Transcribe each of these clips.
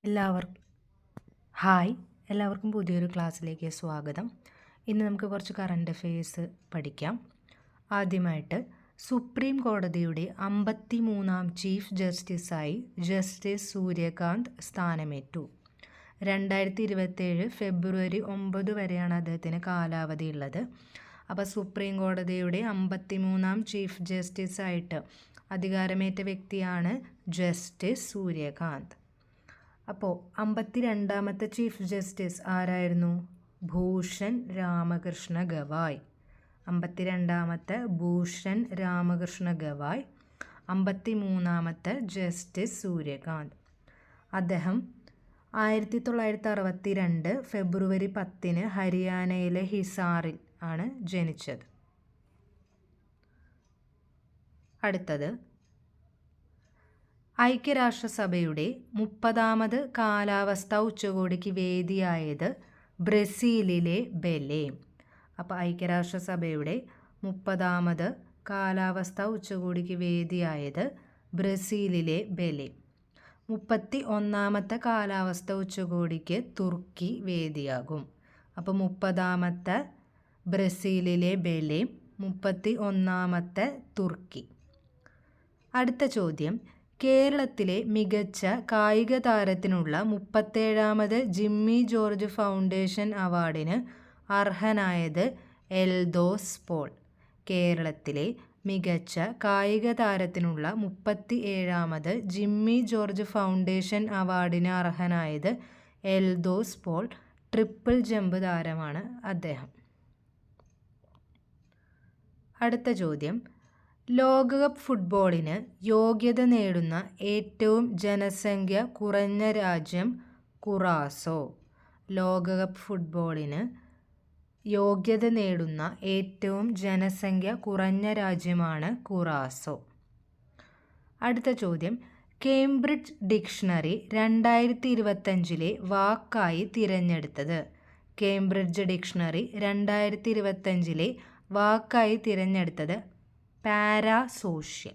എല്ലാവർക്കും ഹായ് എല്ലാവർക്കും പുതിയൊരു ക്ലാസ്സിലേക്ക് സ്വാഗതം. ഇന്ന് നമുക്ക് കുറച്ച് കറണ്ട് അഫെയേഴ്സ് പഠിക്കാം. ആദ്യമായിട്ട് സുപ്രീം കോടതിയുടെ 53-ാം ചീഫ് ജസ്റ്റിസായി ജസ്റ്റിസ് സൂര്യകാന്ത് സ്ഥാനമേറ്റു. 2027 ഫെബ്രുവരി 9 വരെയാണ് അദ്ദേഹത്തിന് കാലാവധി ഉള്ളത്. അപ്പോൾ സുപ്രീം കോടതിയുടെ 53-ാം ചീഫ് ജസ്റ്റിസായിട്ട് അധികാരമേറ്റ വ്യക്തിയാണ് ജസ്റ്റിസ് സൂര്യകാന്ത്. അപ്പോൾ 52-ാമത്തെ ചീഫ് ജസ്റ്റിസ് ആരായിരുന്നു? ഭൂഷൺ രാമകൃഷ്ണ ഗവായ്. 52-ാമത്തെ ഭൂഷൺ രാമകൃഷ്ണ ഗവായ്. 53-ാമത്തെ ജസ്റ്റിസ് സൂര്യകാന്ത്. അദ്ദേഹം 1962 ഫെബ്രുവരി 10 ഹരിയാനയിലെ ഹിസാറിൽ ആണ് ജനിച്ചത്. അടുത്തത് ഐക്യരാഷ്ട്രസഭയുടെ 30-ാമത് കാലാവസ്ഥാ ഉച്ചകോടിക്ക് വേദിയായത് ബ്രസീലിലെ ബെലേം. അപ്പോൾ ഐക്യരാഷ്ട്രസഭയുടെ 30-ാമത് കാലാവസ്ഥാ ഉച്ചകോടിക്ക് വേദിയായത് ബ്രസീലിലെ ബെലേം. 31-ാമത്തെ കാലാവസ്ഥാ ഉച്ചകോടിക്ക് തുർക്കി വേദിയാകും. അപ്പോൾ 30-ാമത്തെ ബ്രസീലിലെ ബെലേം, 31-ാമത്തെ തുർക്കി. അടുത്ത ചോദ്യം, കേരളത്തിലെ മികച്ച കായിക താരത്തിനുള്ള 37-ാമത് ജിമ്മി ജോർജ് ഫൗണ്ടേഷൻ അവാർഡിന് അർഹനായത് എൽദോസ് പോൾ. കേരളത്തിലെ മികച്ച കായിക താരത്തിനുള്ള 37-ാമത് ജിമ്മി ജോർജ് ഫൗണ്ടേഷൻ അവാർഡിന് അർഹനായത് എൽദോസ് പോൾ. ട്രിപ്പിൾ ജമ്പ് താരമാണ് അദ്ദേഹം. അടുത്ത ചോദ്യം, ലോകകപ്പ് ഫുട്ബോളിന് യോഗ്യത നേടുന്ന ഏറ്റവും ജനസംഖ്യ കുറഞ്ഞ രാജ്യം കുറാസോ. ലോകകപ്പ് ഫുട്ബോളിന് യോഗ്യത നേടുന്ന ഏറ്റവും ജനസംഖ്യ കുറഞ്ഞ രാജ്യമാണ് കുറാസോ. അടുത്ത ചോദ്യം, കേംബ്രിഡ്ജ് ഡിക്ഷണറി 2025 വാക്കായി തിരഞ്ഞെടുത്തത്. കേംബ്രിഡ്ജ് ഡിക്ഷണറി 2025 വാക്കായി തിരഞ്ഞെടുത്തത് പാരാസോഷ്യൽ.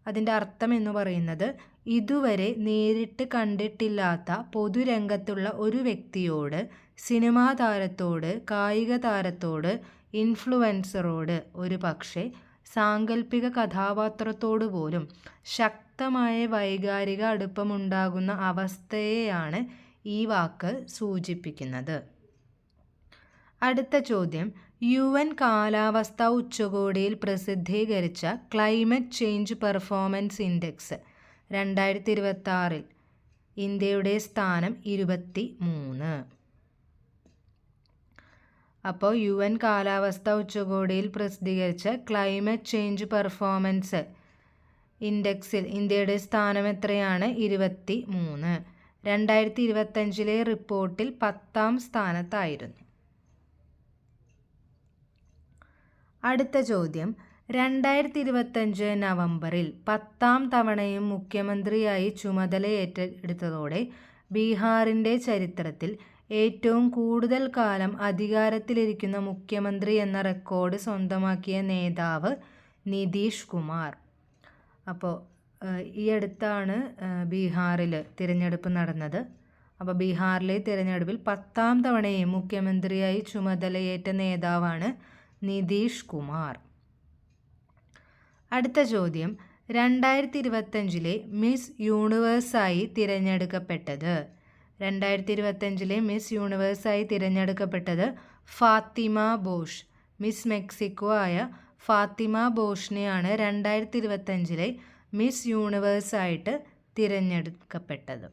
അതിൻ്റെ അർത്ഥം എന്ന് പറയുന്നത് ഇതുവരെ നേരിട്ട് കണ്ടിട്ടില്ലാത്ത പൊതുരംഗത്തുള്ള ഒരു വ്യക്തിയോട്, സിനിമാ താരത്തോട്, കായിക താരത്തോട്, ഇൻഫ്ലുവൻസറോട്, ഒരു പക്ഷേ സാങ്കല്പിക കഥാപാത്രത്തോടു പോലും ശക്തമായ വൈകാരിക അടുപ്പമുണ്ടാകുന്ന അവസ്ഥയെയാണ് ഈ വാക്ക് സൂചിപ്പിക്കുന്നത്. അടുത്ത ചോദ്യം, UN കാലാവസ്ഥാ ഉച്ചകോടിയിൽ പ്രസിദ്ധീകരിച്ച ക്ലൈമറ്റ് ചേഞ്ച് പെർഫോമൻസ് ഇൻഡെക്സ് 2026 ഇന്ത്യയുടെ സ്ഥാനം 23. അപ്പോൾ UN കാലാവസ്ഥാ ഉച്ചകോടിയിൽ പ്രസിദ്ധീകരിച്ച ക്ലൈമറ്റ് ചേഞ്ച് പെർഫോമൻസ് ഇൻഡെക്സിൽ ഇന്ത്യയുടെ സ്ഥാനം എത്രയാണ്? 23. 2025 റിപ്പോർട്ടിൽ 10-ാം സ്ഥാനത്തായിരുന്നു. അടുത്ത ചോദ്യം, 2025 നവംബറിൽ 10-ാം തവണയും മുഖ്യമന്ത്രിയായി ചുമതല ഏറ്റെടുത്തതോടെ ബീഹാറിൻ്റെ ചരിത്രത്തിൽ ഏറ്റവും കൂടുതൽ കാലം അധികാരത്തിലിരിക്കുന്ന മുഖ്യമന്ത്രി എന്ന റെക്കോർഡ് സ്വന്തമാക്കിയ നേതാവ് നിതീഷ് കുമാർ. അപ്പോൾ ഈ അടുത്താണ് ബീഹാറിൽ തിരഞ്ഞെടുപ്പ് നടന്നത്. അപ്പോൾ ബീഹാറിലെ തിരഞ്ഞെടുപ്പിൽ 10-ാം തവണയും മുഖ്യമന്ത്രിയായി ചുമതലയേറ്റ നേതാവാണ് നിതീഷ് കുമാർ. അടുത്ത ചോദ്യം, 2025 മിസ് യൂണിവേഴ്സായി തിരഞ്ഞെടുക്കപ്പെട്ടത്. 2025 മിസ് യൂണിവേഴ്സായി തിരഞ്ഞെടുക്കപ്പെട്ടത് ഫാത്തിമ ബോഷ്. മിസ് മെക്സിക്കോ ആയ ഫാത്തിമ ബോഷിനെയാണ് 2025 മിസ് യൂണിവേഴ്സായിട്ട് തിരഞ്ഞെടുക്കപ്പെട്ടത്.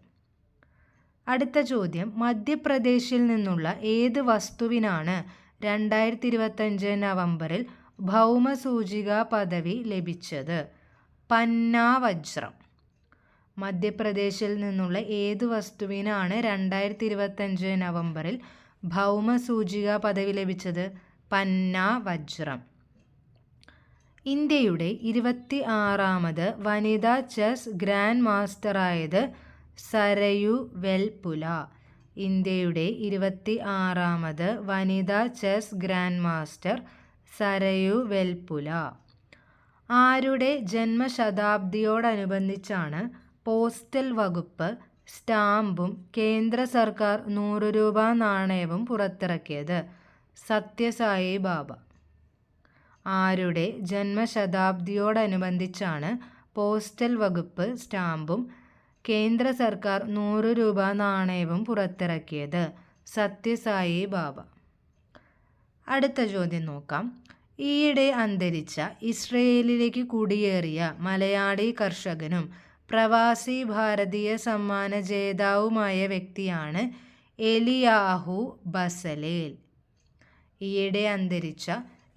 അടുത്ത ചോദ്യം, മധ്യപ്രദേശിൽ നിന്നുള്ള ഏത് വസ്തുവിനാണ് 2025 നവംബറിൽ ഭൗമസൂചിക പദവി ലഭിച്ചത്? പന്ന വജ്രം. മധ്യപ്രദേശിൽ നിന്നുള്ള ഏത് വസ്തുവിനാണ് 2025 നവംബറിൽ ഭൗമസൂചിക പദവി ലഭിച്ചത്? പന്ന വജ്രം. ഇന്ത്യയുടെ 26-ാമത് വനിതാ ചെസ് ഗ്രാൻഡ് മാസ്റ്ററായത് സരയു വെൽപുല. ഇന്ത്യയുടെ 26-ാമത് വനിതാ ചെസ് ഗ്രാൻഡ് മാസ്റ്റർ സരയു വെൽപുല. ആരുടെ ജന്മശതാബ്ദിയോടനുബന്ധിച്ചാണ് പോസ്റ്റൽ വകുപ്പ് സ്റ്റാമ്പും കേന്ദ്ര സർക്കാർ 100 രൂപ നാണയവും പുറത്തിറക്കിയത്? സത്യസായി ബാബ. ആരുടെ ജന്മശതാബ്ദിയോടനുബന്ധിച്ചാണ് പോസ്റ്റൽ വകുപ്പ് സ്റ്റാമ്പും കേന്ദ്ര സർക്കാർ 100 രൂപ നാണയവും പുറത്തിറക്കിയത്? സത്യസായി ബാബ. അടുത്ത ചോദ്യം നോക്കാം. ഈയിടെ അന്തരിച്ച ഇസ്രയേലിലേക്ക് കുടിയേറിയ മലയാളി കർഷകനും പ്രവാസി ഭാരതീയ സമ്മാന ജേതാവുമായ വ്യക്തിയാണ് എലിയാഹു ബസലേൽ. ഈയിടെ അന്തരിച്ച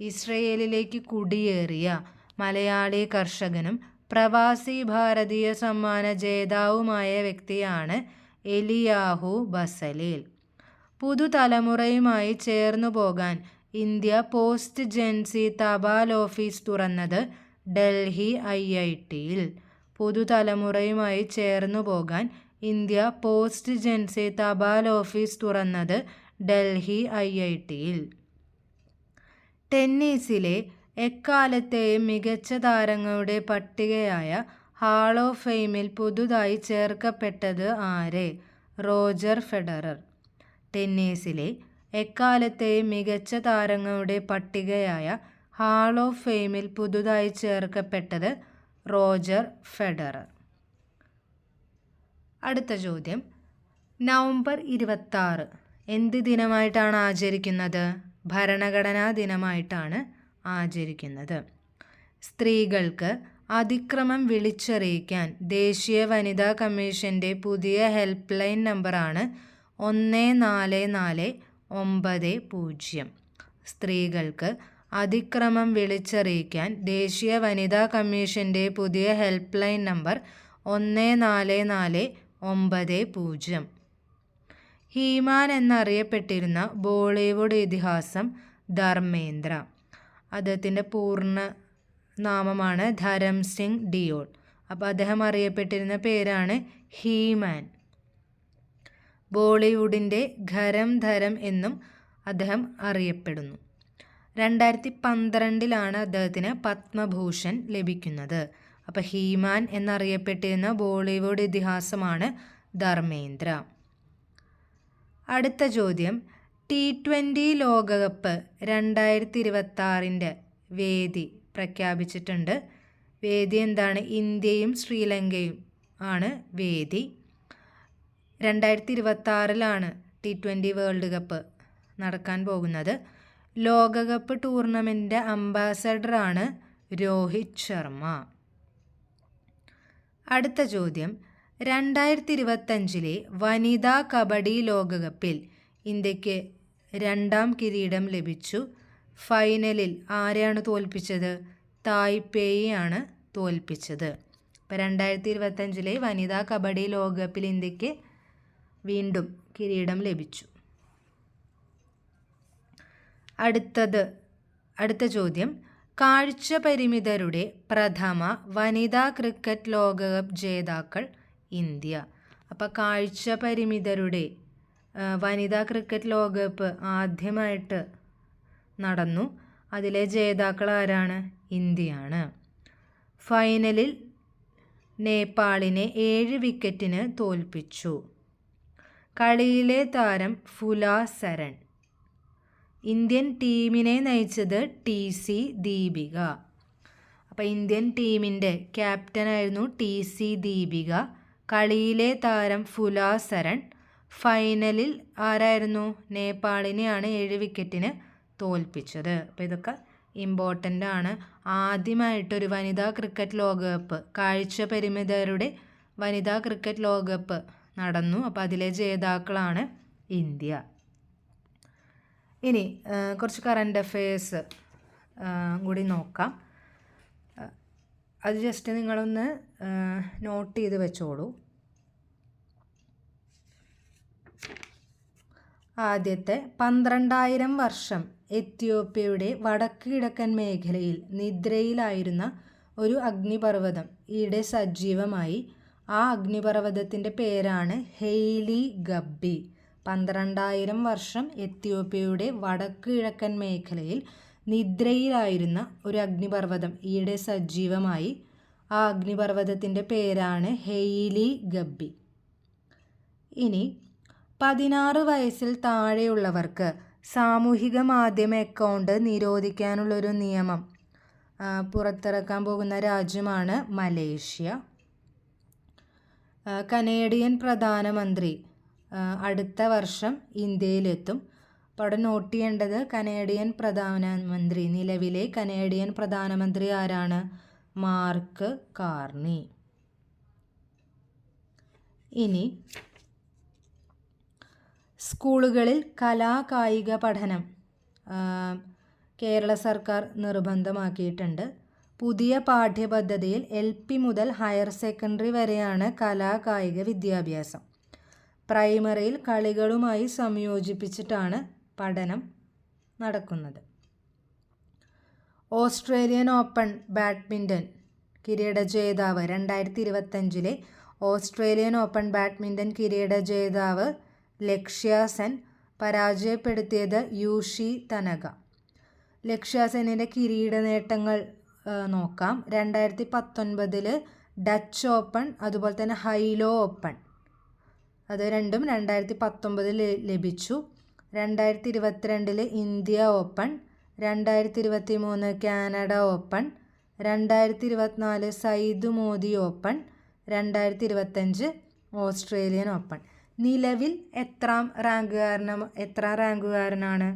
ഇസ്രയേലിലേക്ക് കുടിയേറിയ മലയാളി കർഷകനും പ്രവാസി ഭാരതീയ സമ്മാന ജേതാവുമായ വ്യക്തിയാണ് എലിയാഹു ബസലേൽ. പുതുതലമുറയുമായി ചേർന്നു പോകാൻ ഇന്ത്യ പോസ്റ്റ് ജൻസി തപാൽ ഓഫീസ് തുറന്നത് ഡൽഹി IITയിൽ. പുതുതലമുറയുമായി ചേർന്നു പോകാൻ ഇന്ത്യ പോസ്റ്റ് ജൻസി തപാൽ ഓഫീസ് തുറന്നത് ഡൽഹി IITയിൽ. ടെന്നീസിലെ എക്കാലത്തെയും മികച്ച താരങ്ങളുടെ പട്ടികയായ ഹാൾ ഓഫ് ഫെയിമിൽ പുതുതായി ചേർക്കപ്പെട്ടത് ആരെ? Roger Federer. ടെന്നീസിലെ എക്കാലത്തെയും മികച്ച താരങ്ങളുടെ പട്ടികയായ ഹാൾ ഓഫ് ഫെയിമിൽ പുതുതായി ചേർക്കപ്പെട്ടത് റോജർ ഫെഡറർ. അടുത്ത ചോദ്യം. നവംബർ 26 എന്ത് ദിനമായിട്ടാണ് ആചരിക്കുന്നത്? ഭരണഘടനാ ദിനമായിട്ടാണ് ആചരിക്കുന്നത്. സ്ത്രീകൾക്ക് അതിക്രമം വിളിച്ചറിയിക്കാൻ ദേശീയ വനിതാ കമ്മീഷൻ്റെ പുതിയ ഹെൽപ്പ് ലൈൻ നമ്പറാണ് 144990. സ്ത്രീകൾക്ക് അതിക്രമം വിളിച്ചറിയിക്കാൻ ദേശീയ വനിതാ കമ്മീഷൻ്റെ പുതിയ ഹെൽപ്പ് ലൈൻ നമ്പർ 144990. ഹീമാൻ എന്നറിയപ്പെട്ടിരുന്ന ബോളിവുഡ് ഇതിഹാസം ധർമ്മേന്ദ്ര. അദ്ദേഹത്തിൻ്റെ പൂർണ്ണ നാമമാണ് ധരം സിംഗ് ഡിയോൾ. അപ്പോൾ അദ്ദേഹം അറിയപ്പെട്ടിരുന്ന പേരാണ് ഹീമാൻ. ബോളിവുഡിൻ്റെ ഖരം ധരം എന്നും അദ്ദേഹം അറിയപ്പെടുന്നു. 2012 അദ്ദേഹത്തിന് പത്മഭൂഷൺ ലഭിക്കുന്നത്. അപ്പോൾ ഹീമാൻ എന്നറിയപ്പെട്ടിരുന്ന ബോളിവുഡ് ഇതിഹാസമാണ് ധർമ്മേന്ദ്ര. അടുത്ത ചോദ്യം. T20 ലോകകപ്പ് 2026 വേദി പ്രഖ്യാപിച്ചിട്ടുണ്ട്. വേദി എന്താണ്? ഇന്ത്യയും ശ്രീലങ്കയും ആണ് വേദി. 2026 T20 വേൾഡ് കപ്പ് നടക്കാൻ പോകുന്നത്. ലോകകപ്പ് ടൂർണമെൻറ്റ് അംബാസഡറാണ് രോഹിത് ശർമ്മ. അടുത്ത ചോദ്യം. 2025 വനിതാ കബഡി ലോകകപ്പിൽ ഇന്ത്യക്ക് 2ാം കിരീടം ലഭിച്ചു. ഫൈനലിൽ ആരെയാണ് തോൽപ്പിച്ചത്? തായ്പേയിയാണ് തോൽപ്പിച്ചത്. അപ്പോൾ 2025 വനിതാ കബഡി ലോകകപ്പിൽ ഇന്ത്യക്ക് വീണ്ടും കിരീടം ലഭിച്ചു. അടുത്ത ചോദ്യം. കാഴ്ച പരിമിതരുടെ പ്രഥമ വനിതാ ക്രിക്കറ്റ് ലോകകപ്പ് ജേതാക്കൾ ഇന്ത്യ. അപ്പോൾ കാഴ്ച പരിമിതരുടെ വനിതാ ക്രിക്കറ്റ് ലോകകപ്പ് ആദ്യമായിട്ട് നടന്നു. അതിലെ ജേതാക്കൾ ആരാണ്? ഇന്ത്യയാണ്. ഫൈനലിൽ നേപ്പാളിനെ 7 വിക്കറ്റിന് തോൽപ്പിച്ചു. കളിയിലെ താരം ഫുല സരൺ. ഇന്ത്യൻ ടീമിനെ നയിച്ചത് TC ദീപിക. അപ്പോൾ ഇന്ത്യൻ ടീമിൻ്റെ ക്യാപ്റ്റനായിരുന്നു TC ദീപിക. കളിയിലെ താരം ഫുല സരൺ. ഫൈനലിൽ ആരായിരുന്നു? നേപ്പാളിനെയാണ് 7 വിക്കറ്റിന് തോൽപ്പിച്ചത്. അപ്പോൾ ഇതൊക്കെ ഇമ്പോർട്ടൻ്റ് ആണ്. ആദ്യമായിട്ടൊരു വനിതാ ക്രിക്കറ്റ് ലോകകപ്പ്, കാഴ്ച പരിമിതരുടെ വനിതാ ക്രിക്കറ്റ് ലോകകപ്പ് നടന്നു. അപ്പോൾ അതിലെ ജേതാക്കളാണ് ഇന്ത്യ. ഇനി കുറച്ച് കറണ്ട് അഫെയേഴ്സ് കൂടി നോക്കാം. അത് ജസ്റ്റ് നിങ്ങളൊന്ന് നോട്ട് ചെയ്ത് വെച്ചോളൂ. ആദ്യത്തെ 12,000 വർഷം എത്യോപ്യയുടെ വടക്ക് കിഴക്കൻ മേഖലയിൽ നിദ്രയിലായിരുന്ന ഒരു അഗ്നിപർവ്വതം ഈയിടെ സജീവമായി. ആ അഗ്നിപർവ്വതത്തിൻ്റെ പേരാണ് ഹെയ്ലി ഗബ്ബി. 12,000 വർഷം എത്യോപ്യയുടെ വടക്ക് കിഴക്കൻ മേഖലയിൽ നിദ്രയിലായിരുന്ന ഒരു അഗ്നിപർവ്വതം ഈയിടെ സജീവമായി. ആ അഗ്നിപർവ്വതത്തിൻ്റെ പേരാണ് ഹെയ്ലി ഗബ്ബി. ഇനി 16 വയസ്സിൽ താഴെയുള്ളവർക്ക് സാമൂഹിക മാധ്യമ അക്കൗണ്ട് നിരോധിക്കാനുള്ളൊരു നിയമം പുറത്തിറക്കാൻ പോകുന്ന രാജ്യമാണ് മലേഷ്യ. കനേഡിയൻ പ്രധാനമന്ത്രി അടുത്ത വർഷം ഇന്ത്യയിലെത്തും. അപ്പോൾ അവിടെ നോട്ട് ചെയ്യേണ്ടത് കനേഡിയൻ പ്രധാനമന്ത്രി, നിലവിലെ കനേഡിയൻ പ്രധാനമന്ത്രി ആരാണ്? Mark Carney. ഇനി സ്കൂളുകളിൽ കലാകായിക പഠനം കേരള സർക്കാർ നിർബന്ധമാക്കിയിട്ടുണ്ട്. പുതിയ പാഠ്യപദ്ധതിയിൽ LP മുതൽ ഹയർ സെക്കൻഡറി വരെയാണ് കലാകായിക വിദ്യാഭ്യാസം. പ്രൈമറിയിൽ കളികളുമായി സംയോജിപ്പിച്ചിട്ടാണ് പഠനം നടക്കുന്നത്. ഓസ്ട്രേലിയൻ ഓപ്പൺ ബാഡ്മിൻ്റൺ കിരീട ജേതാവ് 2025 ഓസ്ട്രേലിയൻ ഓപ്പൺ ബാഡ്മിൻ്റൺ കിരീട ജേതാവ് ലക്ഷ്യ സെൻ പരാജയപ്പെടുത്തിയത് യൂഷി തനക. ലക്ഷ്യ സെന്നിൻ്റെ കിരീട നേട്ടങ്ങൾ നോക്കാം. 2019 ഡച്ച് ഓപ്പൺ, അതുപോലെ തന്നെ ഹൈലോ ഓപ്പൺ, അത് രണ്ടും 2019 ലഭിച്ചു. 2022 India Open, 2023 Canada Open, 2024 Syed Modi Open, 2025 Australian Open. നിലവിൽ എത്ര റാങ്കുകാരനാണ്?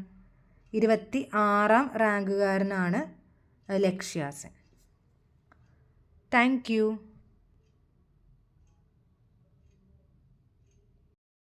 26ാം റാങ്കുകാരനാണ് ലക്ഷ്യ സെൻ. Thank U.